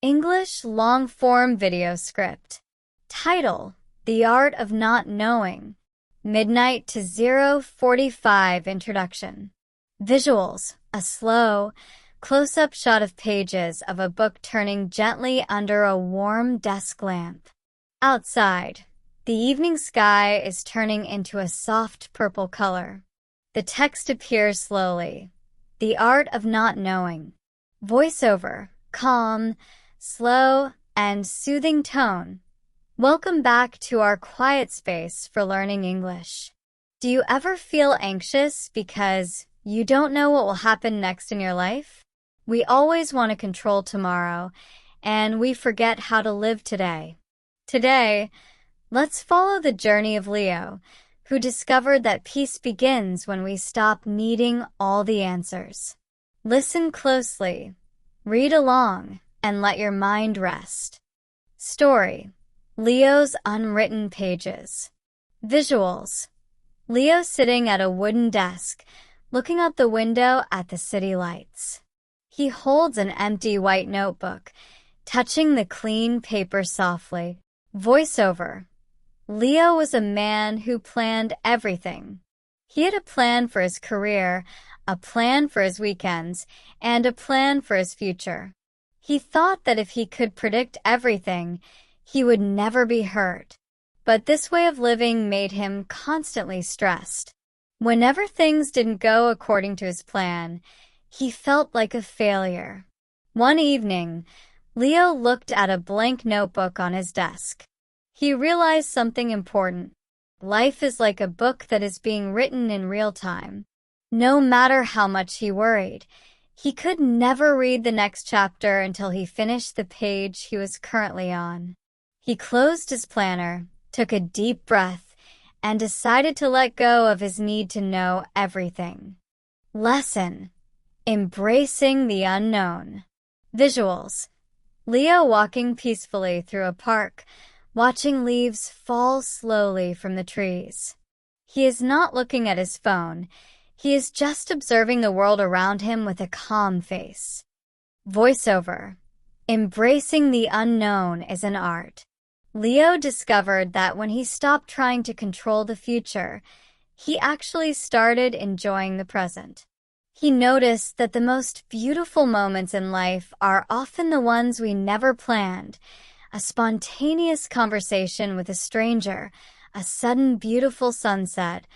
English long-form video script. Title: The Art of Not Knowing. Midnight to 0:45 introduction. Visuals: a slow, close-up shot of pages of a book turning gently under a warm desk lamp. Outside, the evening sky is turning into a soft purple color. The text appears slowly. The Art of Not Knowing. Voiceover: calm, slow, and soothing tone. Welcome back to our quiet space for learning English. Do you ever feel anxious because you don't know what will happen next in your life? We always want to control tomorrow, and we forget how to live today. Today, let's follow the journey of Leo, who discovered that peace begins when we stop needing all the answers. Listen closely, read along, and let your mind rest. Story: Leo's unwritten pages. Visuals: Leo sitting at a wooden desk, looking out the window at the city lights. He holds an empty white notebook, touching the clean paper softly. Voiceover: Leo was a man who planned everything. He had a plan for his career, a plan for his weekends, and a plan for his future. He thought that if he could predict everything, he would never be hurt. But this way of living made him constantly stressed. Whenever things didn't go according to his plan, he felt like a failure. One evening, Leo looked at a blank notebook on his desk. He realized something important. Life is like a book that is being written in real time. No matter how much he worried, he could never read the next chapter until he finished the page he was currently on. He closed his planner, took a deep breath, and decided to let go of his need to know everything. Lesson: Embracing the unknown. Visuals: Leo walking peacefully through a park, watching leaves fall slowly from the trees. He is not looking at his phone. He is just observing the world around him with a calm face. Voiceover: Embracing the unknown is an art. Leo discovered that when he stopped trying to control the future, he actually started enjoying the present. He noticed that the most beautiful moments in life are often the ones we never planned. A spontaneous conversation with a stranger, a sudden beautiful sunset,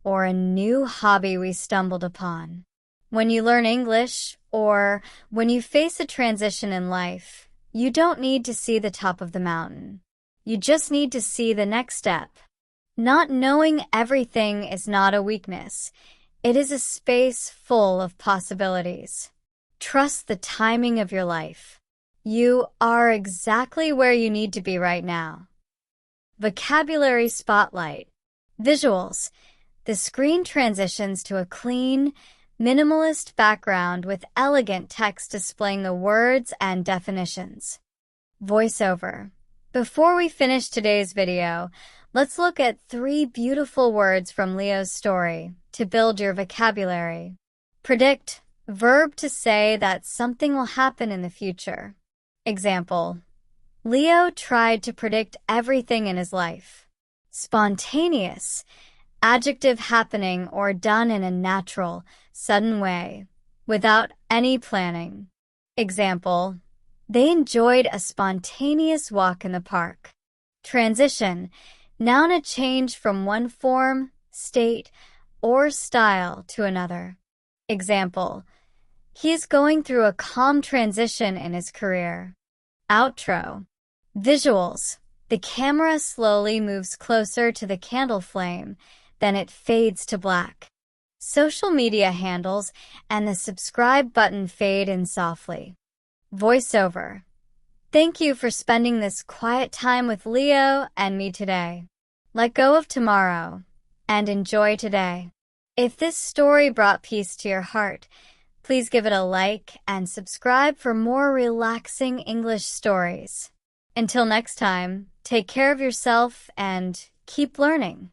or a new hobby we stumbled upon. When you learn English, or when you face a transition in life, you don't need to see the top of the mountain. You just need to see the next step. Not knowing everything is not a weakness. It is a space full of possibilities. Trust the timing of your life. You are exactly where you need to be right now. Vocabulary spotlight. Visuals: The screen transitions to a clean, minimalist background with elegant text displaying the words and definitions. Voiceover: Before we finish today's video, let's look at 3 beautiful words from Leo's story to build your vocabulary. Predict: verb to say that something will happen in the future. Example: Leo tried to predict everything in his life. Spontaneous: adjective happening or done in a natural, sudden way, without any planning. Example: They enjoyed a spontaneous walk in the park. Transition: noun a change from one form, state, or style to another. Example: He is going through a calm transition in his career. Outro. Visuals: The camera slowly moves closer to the candle flame, then it fades to black. Social media handles and the subscribe button fade in softly. Voiceover: Thank you for spending this quiet time with Leo and me today. Let go of tomorrow and enjoy today. If this story brought peace to your heart, please give it a like and subscribe for more relaxing English stories. Until next time, take care of yourself and keep learning.